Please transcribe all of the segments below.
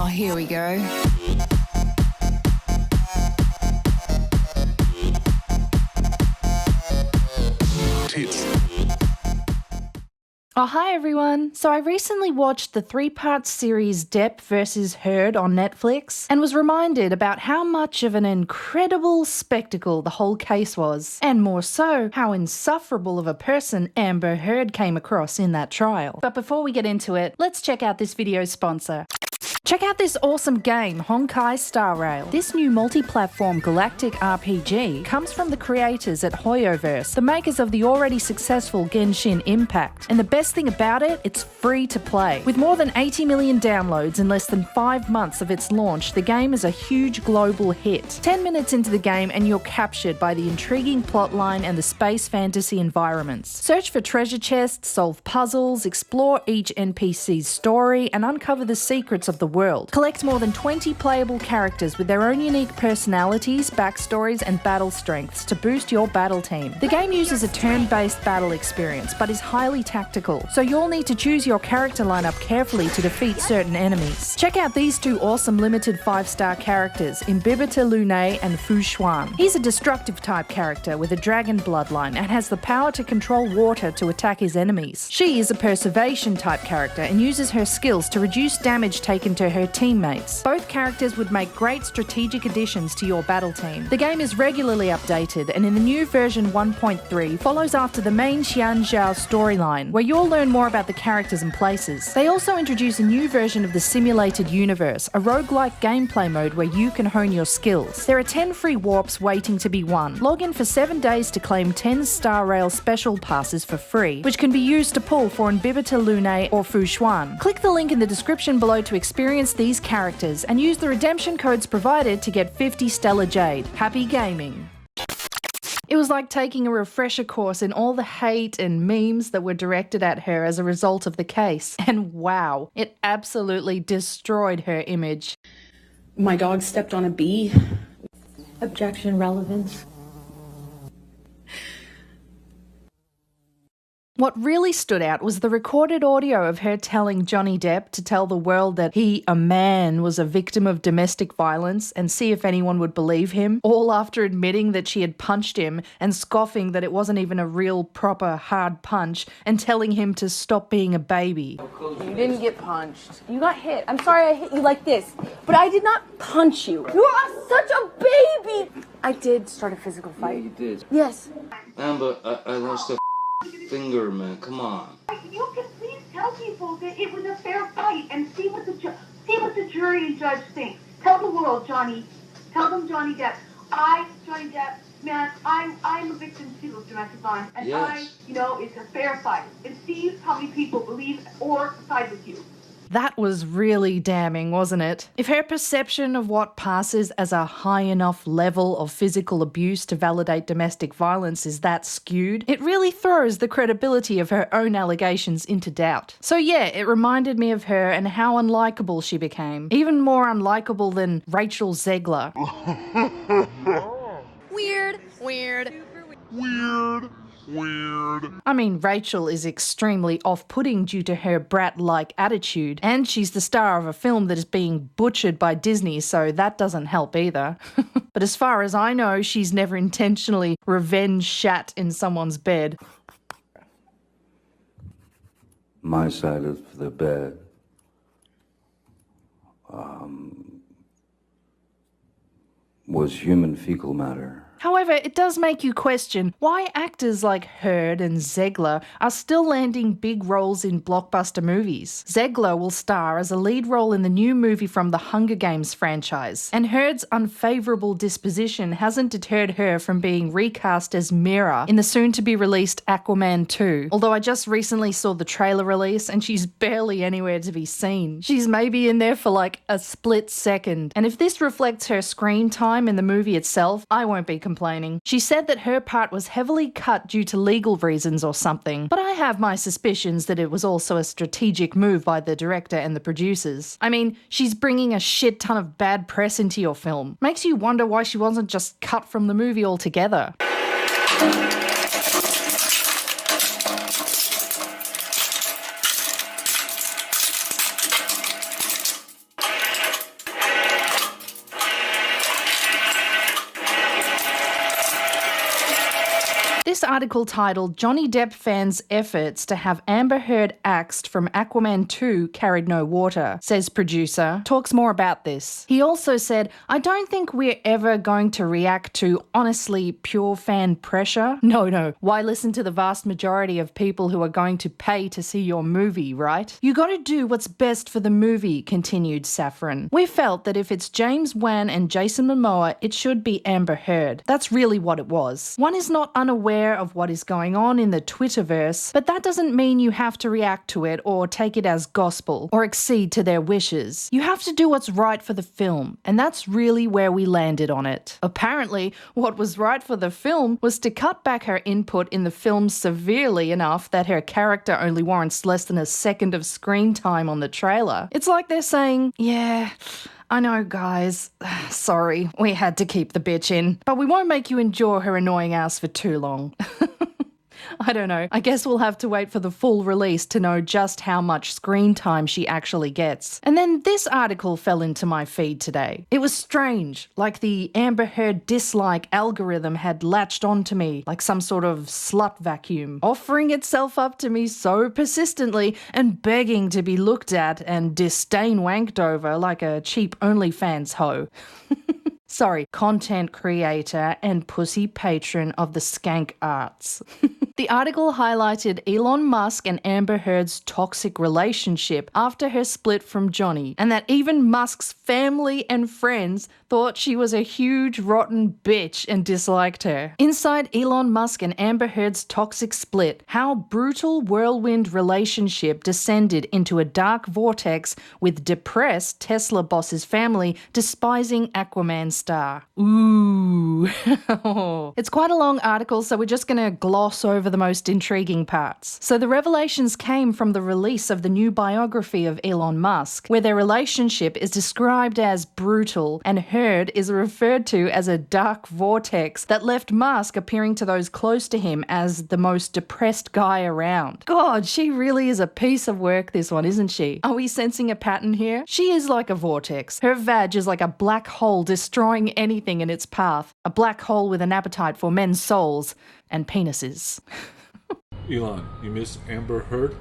Oh, here we go. Oh, hi everyone. So I recently watched the 3-part series Depp vs. Heard on Netflix and was reminded about how much of an incredible spectacle the whole case was, and more so, how insufferable of a person Amber Heard came across in that trial. But before we get into it, let's check out this video's sponsor. Check out this awesome game, Honkai Star Rail. This new multi-platform galactic RPG comes from the creators at Hoyoverse, the makers of the already successful Genshin Impact. And the best thing about it, it's free to play. With more than 80 million downloads in less than 5 months of its launch, the game is a huge global hit. 10 minutes into the game and you're captured by the intriguing plotline and the space fantasy environments. Search for treasure chests, solve puzzles, explore each NPC's story, and uncover the secrets of the world. Collect more than 20 playable characters with their own unique personalities, backstories, and battle strengths to boost your battle team. The game uses a turn-based battle experience, but is highly tactical, so you'll need to choose your character lineup carefully to defeat certain enemies. Check out these 2 awesome limited 5-star characters, Imbibita Lune and Fu Xuan. He's a destructive type character with a dragon bloodline and has the power to control water to attack his enemies. She is a preservation type character and uses her skills to reduce damage taken to her teammates. Both characters would make great strategic additions to your battle team. The game is regularly updated, and in the new version 1.3 follows after the main Xianzhao storyline, where you'll learn more about the characters and places. They also introduce a new version of the Simulated Universe, a roguelike gameplay mode where you can hone your skills. There are 10 free warps waiting to be won. Log in for 7 days to claim 10 Star Rail special passes for free, which can be used to pull for Imbibita Lune or Fu Xuan. Click the link in the description below to experience these characters and use the redemption codes provided to get 50 Stellar Jade. Happy gaming! It was like taking a refresher course in all the hate and memes that were directed at her as a result of the case. And wow, it absolutely destroyed her image. My dog stepped on a bee. Objection, relevance. What really stood out was the recorded audio of her telling Johnny Depp to tell the world that he, a man, was a victim of domestic violence and see if anyone would believe him, all after admitting that she had punched him and scoffing that it wasn't even a real, proper, hard punch and telling him to stop being a baby. You didn't get punched. You got hit. I'm sorry I hit you like this, but I did not punch you. You are such a baby! I did start a physical fight. Yeah, you did. Yes. Amber, I lost a finger, man. Come on. You can please tell people that it was a fair fight and see what the jury and judge think. Tell the world, Johnny. Tell them, Johnny Depp. Johnny Depp, man, I'm a victim too of domestic violence, and yes. It's a fair fight. And see how many people believe or side with you. That was really damning, wasn't it? If her perception of what passes as a high enough level of physical abuse to validate domestic violence is that skewed, it really throws the credibility of her own allegations into doubt. So yeah, it reminded me of her and how unlikable she became. Even more unlikable than Rachel Zegler. Weird. I mean, Rachel is extremely off-putting due to her brat-like attitude, and she's the star of a film that is being butchered by Disney, so that doesn't help either. But as far as I know, she's never intentionally revenge shat in someone's bed. My side of the bed was human fecal matter. However, it does make you question why actors like Heard and Zegler are still landing big roles in blockbuster movies. Zegler will star as a lead role in the new movie from the Hunger Games franchise, and Heard's unfavourable disposition hasn't deterred her from being recast as Mera in the soon-to-be-released Aquaman 2. Although I just recently saw the trailer release and she's barely anywhere to be seen. She's maybe in there for like a split second, and if this reflects her screen time in the movie itself, I won't be complaining. She said that her part was heavily cut due to legal reasons or something, but I have my suspicions that it was also a strategic move by the director and the producers. I mean, she's bringing a shit ton of bad press into your film. Makes you wonder why she wasn't just cut from the movie altogether. This article titled Johnny Depp fans' efforts to have Amber Heard axed from Aquaman 2 carried no water, says producer, talks more about this. He also said, I don't think we're ever going to react to honestly pure fan pressure. No. Why listen to the vast majority of people who are going to pay to see your movie, right? You gotta do what's best for the movie, continued Safran. We felt that if it's James Wan and Jason Momoa, it should be Amber Heard. That's really what it was. One is not unaware of what is going on in the Twitterverse, but that doesn't mean you have to react to it or take it as gospel or accede to their wishes. You have to do what's right for the film, and that's really where we landed on it. Apparently, what was right for the film was to cut back her input in the film severely enough that her character only warrants less than a second of screen time on the trailer. It's like they're saying, yeah, I know, guys. Sorry, we had to keep the bitch in, but we won't make you endure her annoying ass for too long. I don't know. I guess we'll have to wait for the full release to know just how much screen time she actually gets. And then this article fell into my feed today. It was strange, like the Amber Heard dislike algorithm had latched onto me like some sort of slut vacuum, offering itself up to me so persistently and begging to be looked at and disdain wanked over like a cheap OnlyFans hoe. Sorry, content creator and pussy patron of the skank arts. The article highlighted Elon Musk and Amber Heard's toxic relationship after her split from Johnny, and that even Musk's family and friends thought she was a huge rotten bitch and disliked her. Inside Elon Musk and Amber Heard's toxic split, how brutal whirlwind relationship descended into a dark vortex with depressed Tesla boss's family despising Aquaman star. Ooh. It's quite a long article, so we're just going to gloss over the most intriguing parts. So the revelations came from the release of the new biography of Elon Musk, where their relationship is described as brutal and Heard is referred to as a dark vortex that left Musk appearing to those close to him as the most depressed guy around. God, she really is a piece of work, this one, isn't she? Are we sensing a pattern here? She is like a vortex. Her vag is like a black hole destroying anything in its path. A black hole with an appetite for men's souls and penises. Elon, you miss Amber Heard?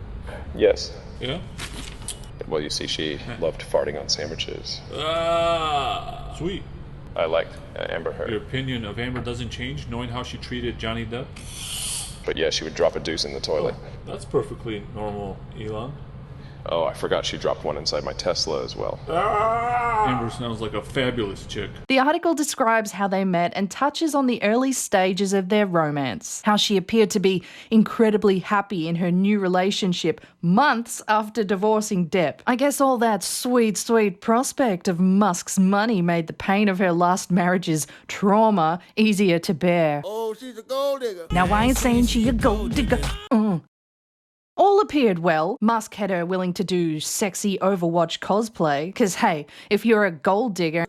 Yes. Yeah? Well, you see, she loved farting on sandwiches. Ah, sweet. I liked Amber Heard. Your opinion of Amber doesn't change, knowing how she treated Johnny Depp? But yeah, she would drop a deuce in the toilet. That's perfectly normal, Elon. Oh, I forgot she dropped one inside my Tesla as well. Amber sounds like a fabulous chick. The article describes how they met and touches on the early stages of their romance, how she appeared to be incredibly happy in her new relationship months after divorcing Depp. I guess all that sweet, sweet prospect of Musk's money made the pain of her last marriage's trauma easier to bear. Oh, she's a gold digger. Now I ain't saying she a gold digger. All appeared well. Musk had her willing to do sexy Overwatch cosplay, because hey, if you're a gold digger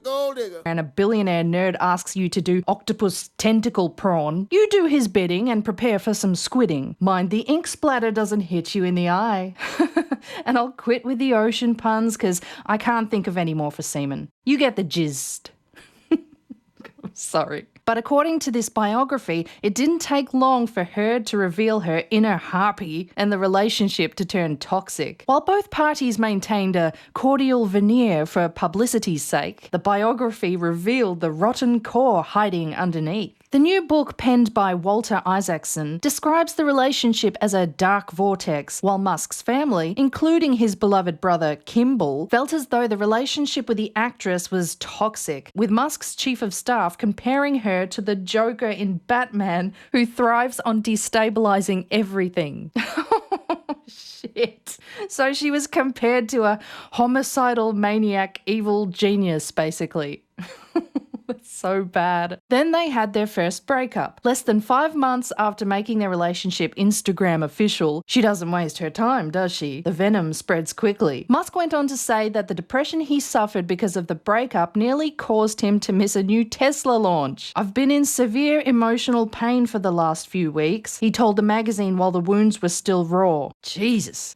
and a billionaire nerd asks you to do octopus tentacle prawn, you do his bidding and prepare for some squidding. Mind the ink splatter doesn't hit you in the eye. And I'll quit with the ocean puns, because I can't think of any more for semen. You get the gist. Sorry. But according to this biography, it didn't take long for Heard to reveal her inner harpy and the relationship to turn toxic. While both parties maintained a cordial veneer for publicity's sake, the biography revealed the rotten core hiding underneath. The new book, penned by Walter Isaacson, describes the relationship as a dark vortex, while Musk's family, including his beloved brother Kimball, felt as though the relationship with the actress was toxic, with Musk's chief of staff comparing her to the Joker in Batman, who thrives on destabilizing everything. Shit. So she was compared to a homicidal maniac evil genius, basically. It's so bad. Then they had their first breakup. Less than 5 months after making their relationship Instagram official, she doesn't waste her time, does she? The venom spreads quickly. Musk went on to say that the depression he suffered because of the breakup nearly caused him to miss a new Tesla launch. I've been in severe emotional pain for the last few weeks, he told the magazine while the wounds were still raw. Jesus.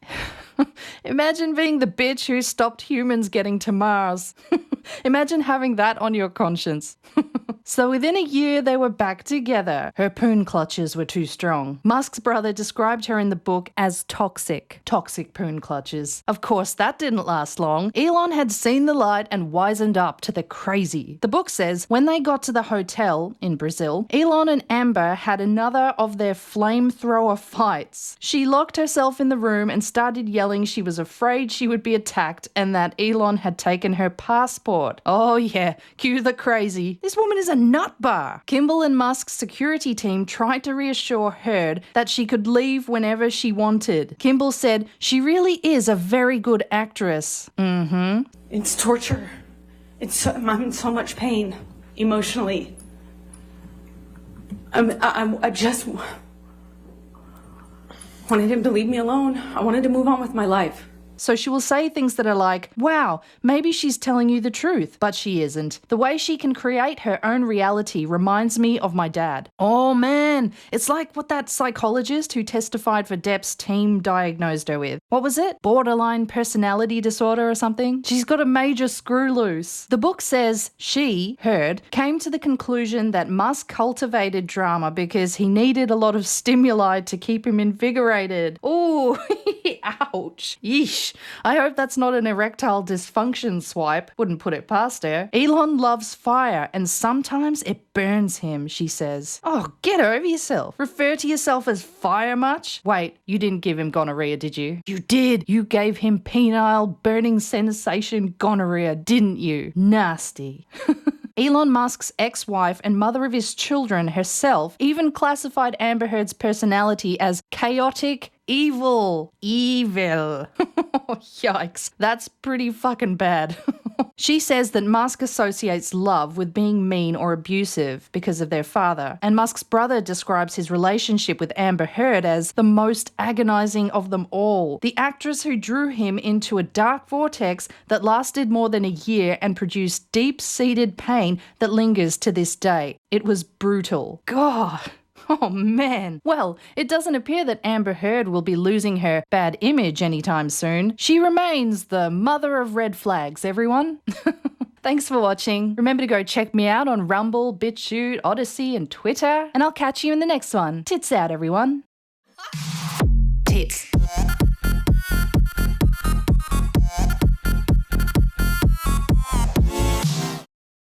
Imagine being the bitch who stopped humans getting to Mars. Imagine having that on your conscience. So within a year, they were back together. Her poon clutches were too strong. Musk's brother described her in the book as toxic. Toxic poon clutches. Of course, that didn't last long. Elon had seen the light and wizened up to the crazy. The book says when they got to the hotel in Brazil, Elon and Amber had another of their flamethrower fights. She locked herself in the room and started yelling she was afraid she would be attacked and that Elon had taken her passport. Oh yeah, cue the crazy. This woman is a nut bar. Kimball and Musk's security team tried to reassure Heard that she could leave whenever she wanted. Kimball said she really is a very good actress. It's torture. I'm in so much pain, emotionally. I just wanted him to leave me alone. I wanted to move on with my life. So she will say things that are like, wow, maybe she's telling you the truth, but she isn't. The way she can create her own reality reminds me of my dad. Oh man, it's like what that psychologist who testified for Depp's team diagnosed her with. What was it? Borderline personality disorder or something? She's got a major screw loose. The book says she, Heard, came to the conclusion that Musk cultivated drama because he needed a lot of stimuli to keep him invigorated. Ooh, ouch. Yeesh. I hope that's not an erectile dysfunction swipe. Wouldn't put it past her. Elon loves fire and sometimes it burns him, she says. Oh, get over yourself. Refer to yourself as fire much? Wait, you didn't give him gonorrhea, did you? You did. You gave him penile burning sensation gonorrhea, didn't you? Nasty. Elon Musk's ex-wife and mother of his children herself even classified Amber Heard's personality as chaotic evil. Evil. Yikes. That's pretty fucking bad. She says that Musk associates love with being mean or abusive because of their father, and Musk's brother describes his relationship with Amber Heard as the most agonizing of them all. The actress who drew him into a dark vortex that lasted more than a year and produced deep-seated pain that lingers to this day. It was brutal. God. Oh man. Well, it doesn't appear that Amber Heard will be losing her bad image anytime soon. She remains the mother of red flags, everyone. Thanks for watching. Remember to go check me out on Rumble, BitChute, Odyssey, and Twitter. And I'll catch you in the next one. Tits out, everyone. Tits.